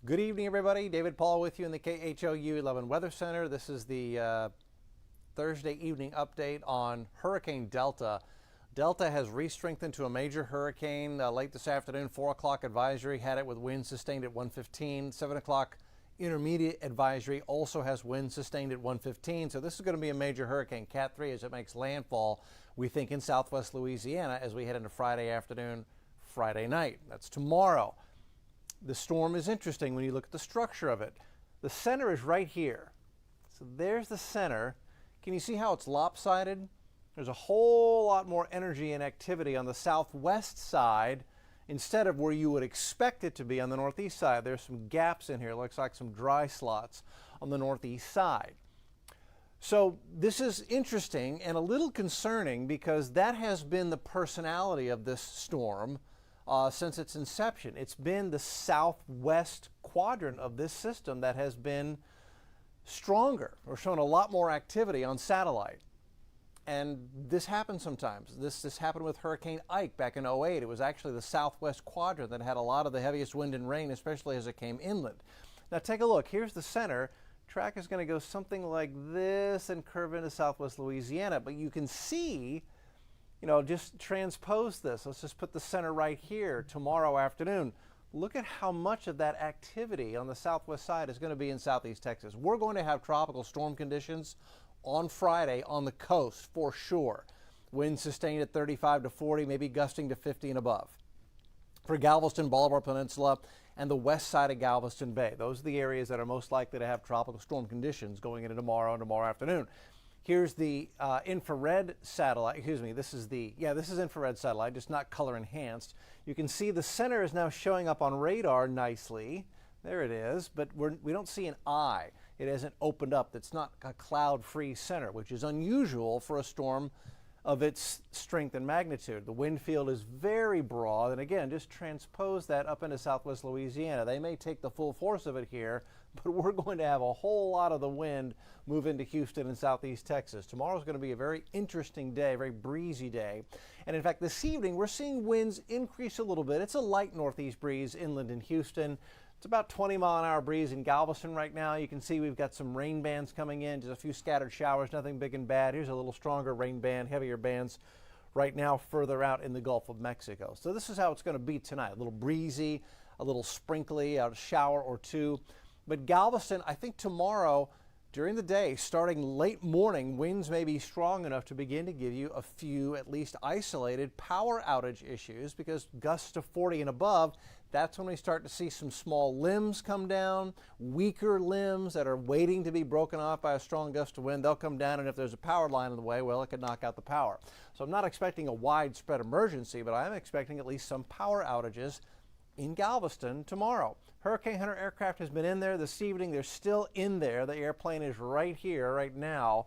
Good evening, everybody. David Paul with you in the KHOU 11 Weather Center. This is the Thursday evening update on Hurricane Delta. Delta has re-strengthened to a major hurricane late this afternoon. 4 o'clock advisory had it with winds sustained at 115. 7 o'clock intermediate advisory also has winds sustained at 115. So this is going to be a major hurricane, Cat 3, as it makes landfall, we think, in southwest Louisiana as we head into Friday afternoon, Friday night. That's tomorrow. The storm is interesting when you look at the structure of it. The center is right here. So there's the center. Can you see how it's lopsided? There's a whole lot more energy and activity on the southwest side instead of where you would expect it to be on the northeast side. There's some gaps in here. It looks like some dry slots on the northeast side. So this is interesting and a little concerning because that has been the personality of this storm since its inception. It's been the southwest quadrant of this system that has been stronger or shown a lot more activity on satellite. And this happens sometimes. This happened with Hurricane Ike back in '08. It was actually the southwest quadrant that had a lot of the heaviest wind and rain, especially as it came inland. Now take a look. Here's the center. Track is going to go something like this and curve into southwest Louisiana. But you can see, just transpose this. Let's just put the center right here tomorrow afternoon. Look at how much of that activity on the southwest side is going to be in southeast Texas. We're going to have tropical storm conditions on Friday on the coast for sure. Winds sustained at 35 to 40, maybe gusting to 50 and above. For Galveston, Bolivar Peninsula, and the west side of Galveston Bay. Those are the areas that are most likely to have tropical storm conditions going into tomorrow and tomorrow afternoon. Here's the infrared satellite. Excuse me, this is infrared satellite, just not color enhanced. You can see the center is now showing up on radar nicely. There it is, but we don't see an eye. It hasn't opened up. It's not a cloud-free center, which is unusual for a storm of its strength and magnitude. The wind field is very broad, and again, just transpose that up into southwest Louisiana. They may take the full force of it here, but we're going to have a whole lot of the wind move into Houston and southeast Texas. Tomorrow is going to be a very interesting day, very breezy day. And in fact, this evening, we're seeing winds increase a little bit. It's a light northeast breeze inland in Houston. It's about 20-mile-an-hour breeze in Galveston right now. You can see we've got some rain bands coming in, just a few scattered showers, nothing big and bad. Here's a little stronger rain band, heavier bands right now further out in the Gulf of Mexico. So this is how it's going to be tonight. A little breezy, a little sprinkly, a shower or two. But Galveston, I think tomorrow during the day, starting late morning, winds may be strong enough to begin to give you a few, at least isolated, power outage issues because gusts to 40 and above, that's when we start to see some small limbs come down, weaker limbs that are waiting to be broken off by a strong gust of wind. They'll come down, and if there's a power line in the way, well, it could knock out the power. So I'm not expecting a widespread emergency, but I am expecting at least some power outages in Galveston tomorrow. Hurricane Hunter aircraft has been in there this evening. They're still in there. The airplane is right here, right now.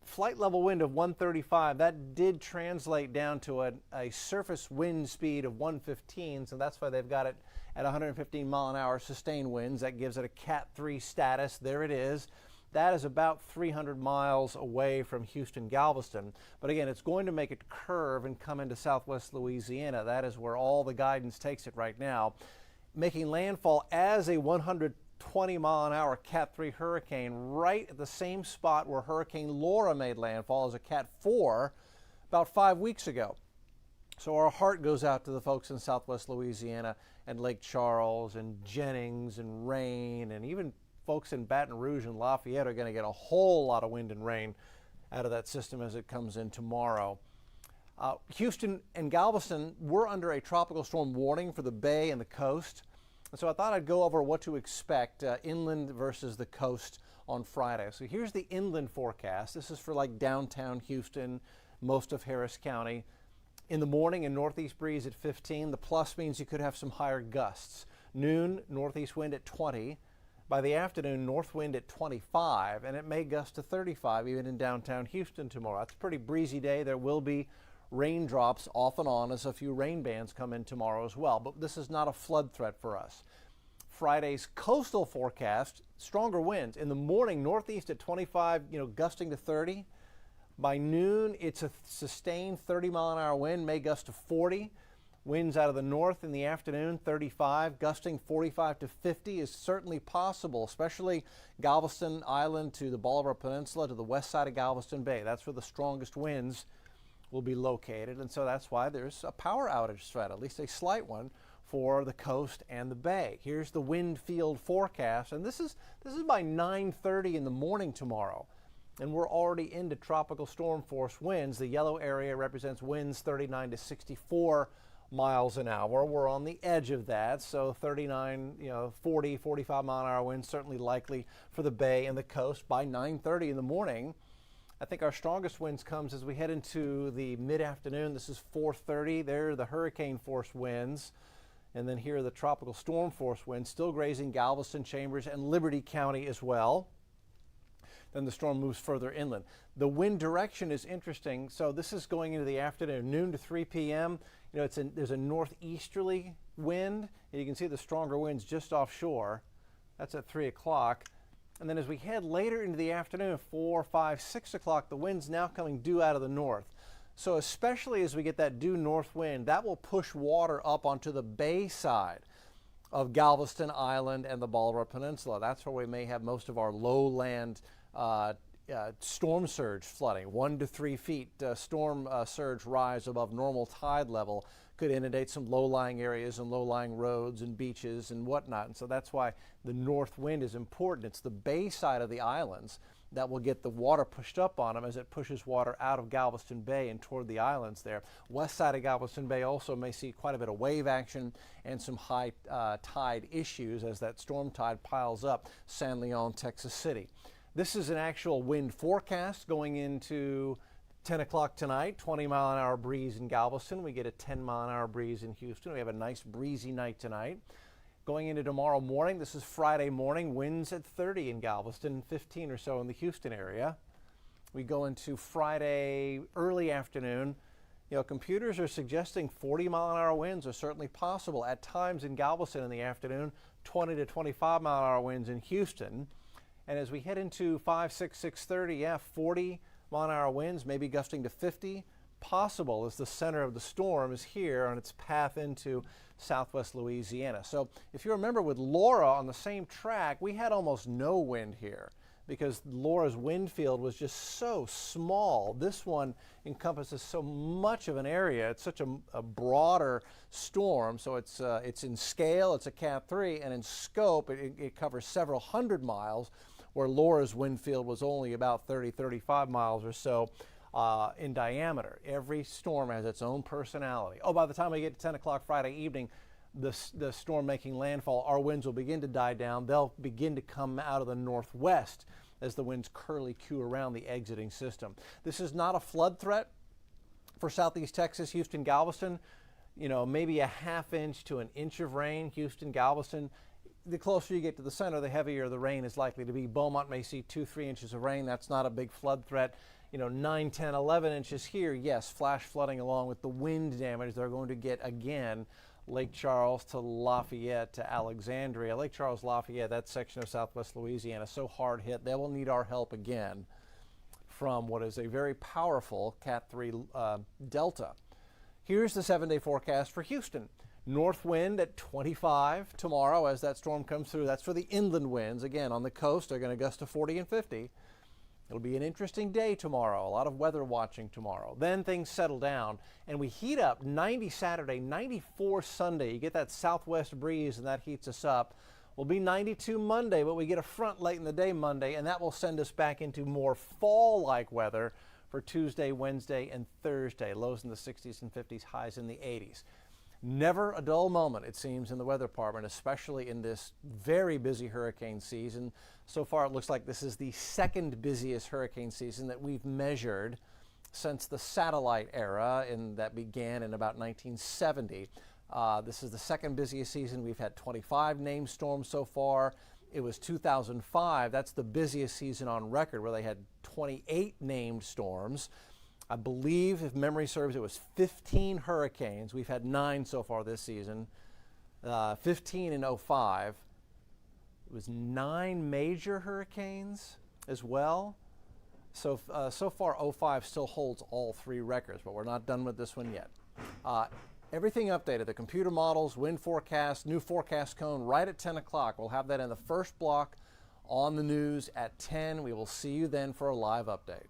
Flight level wind of 135. That did translate down to a surface wind speed of 115, so that's why they've got it at 115 mile an hour sustained winds. That gives it a Cat 3 status. There it is. That is about 300 miles away from Houston, Galveston. But again, it's going to make it curve and come into southwest Louisiana. That is where all the guidance takes it right now. Making landfall as a 120-mile-an-hour Cat 3 hurricane right at the same spot where Hurricane Laura made landfall as a Cat 4 about 5 weeks ago. So our heart goes out to the folks in southwest Louisiana and Lake Charles and Jennings and Rayne, and even folks in Baton Rouge and Lafayette are going to get a whole lot of wind and rain out of that system as it comes in tomorrow. Houston and Galveston were under a tropical storm warning for the bay and the coast. And so I thought I'd go over what to expect inland versus the coast on Friday. So here's the inland forecast. This is for like downtown Houston, most of Harris County. In the morning, a northeast breeze at 15. The plus means you could have some higher gusts. Noon, northeast wind at 20. By the afternoon, north wind at 25, and it may gust to 35 even in downtown Houston tomorrow. It's a pretty breezy day. There will be raindrops off and on as a few rain bands come in tomorrow as well, but this is not a flood threat for us. Friday's coastal forecast, stronger winds. In the morning, northeast at 25, gusting to 30. By noon, it's a sustained 30-mile-an-hour wind, may gust to 40. Winds out of the north in the afternoon, 35, gusting 45 to 50 is certainly possible, especially Galveston Island to the Bolivar Peninsula to the west side of Galveston Bay. That's where the strongest winds will be located, and so that's why there's a power outage threat, at least a slight one, for the coast and the bay. Here's the wind field forecast, and this is by 9:30 in the morning tomorrow, and we're already into tropical storm force winds. The yellow area represents winds 39 to 64 miles an hour. We're on the edge of that, so 39, 40, 45 mile an hour winds certainly likely for the bay and the coast by 9:30 in the morning. I think our strongest winds comes as we head into the mid-afternoon. This is 4:30. There are the hurricane force winds, and then here are the tropical storm force winds, still grazing Galveston, Chambers, and Liberty County as well. Then the storm moves further inland. The wind direction is interesting. So this is going into the afternoon, noon to 3 p.m. There's a northeasterly wind, and you can see the stronger winds just offshore. That's at 3 o'clock. And then as we head later into the afternoon, 4, 5, 6 o'clock, the wind's now coming due out of the north. So especially as we get that due north wind, that will push water up onto the bay side of Galveston Island and the Bolivar Peninsula. That's where we may have most of our lowland storm surge flooding. 1 to 3 feet storm surge rise above normal tide level could inundate some low-lying areas and low-lying roads and beaches and whatnot. And so that's why the north wind is important. It's the bay side of the islands that will get the water pushed up on them as it pushes water out of Galveston Bay and toward the islands there. West side of Galveston Bay also may see quite a bit of wave action and some high tide issues as that storm tide piles up San Leon, Texas City. This is an actual wind forecast going into 10 o'clock tonight, 20 mile an hour breeze in Galveston. We get a 10 mile an hour breeze in Houston. We have a nice breezy night tonight. Going into tomorrow morning, this is Friday morning, winds at 30 in Galveston, 15 or so in the Houston area. We go into Friday early afternoon. Computers are suggesting 40 mile an hour winds are certainly possible at times in Galveston in the afternoon, 20 to 25 mile an hour winds in Houston. And as we head into 5, 6, 6:30, 40 mile an hour winds, maybe gusting to 50, possible as the center of the storm is here on its path into southwest Louisiana. So if you remember with Laura on the same track, we had almost no wind here because Laura's wind field was just so small. This one encompasses so much of an area. It's such a broader storm, so it's in scale, it's a Cat 3, and in scope, it covers several hundred miles, where Laura's wind field was only about 30, 35 miles or so in diameter. Every storm has its own personality. Oh, by the time we get to 10 o'clock Friday evening, the storm making landfall, our winds will begin to die down. They'll begin to come out of the northwest as the winds curlicue around the exiting system. This is not a flood threat for southeast Texas, Houston, Galveston. Maybe a ½ inch to an inch of rain, Houston, Galveston. The closer you get to the center, the heavier the rain is likely to be. Beaumont may see 2, 3 inches of rain. That's not a big flood threat. 9, 10, 11 inches here, yes, flash flooding along with the wind damage they're going to get again. Lake Charles to Lafayette to Alexandria. Lake Charles, Lafayette, that section of southwest Louisiana, so hard hit, they will need our help again from what is a very powerful Cat 3 delta. Here's the 7-day forecast for Houston. North wind at 25 tomorrow as that storm comes through. That's for the inland winds. Again, on the coast, they're going to gust to 40 and 50. It'll be an interesting day tomorrow. A lot of weather watching tomorrow. Then things settle down, and we heat up 90 Saturday, 94 Sunday. You get that southwest breeze, and that heats us up. We'll be 92 Monday, but we get a front late in the day Monday, and that will send us back into more fall-like weather for Tuesday, Wednesday, and Thursday. Lows in the 60s and 50s, highs in the 80s. Never a dull moment, it seems, in the weather department, especially in this very busy hurricane season. So far, it looks like this is the second busiest hurricane season that we've measured since the satellite era, that began in about 1970. This is the second busiest season. We've had 25 named storms so far. It was 2005. That's the busiest season on record, where they had 28 named storms. I believe, if memory serves, it was 15 hurricanes. We've had 9 so far this season, 15 in 05. It was 9 major hurricanes as well. So far, 05 still holds all 3 records, but we're not done with this one yet. Everything updated, the computer models, wind forecast, new forecast cone right at 10 o'clock. We'll have that in the first block on the news at 10. We will see you then for a live update.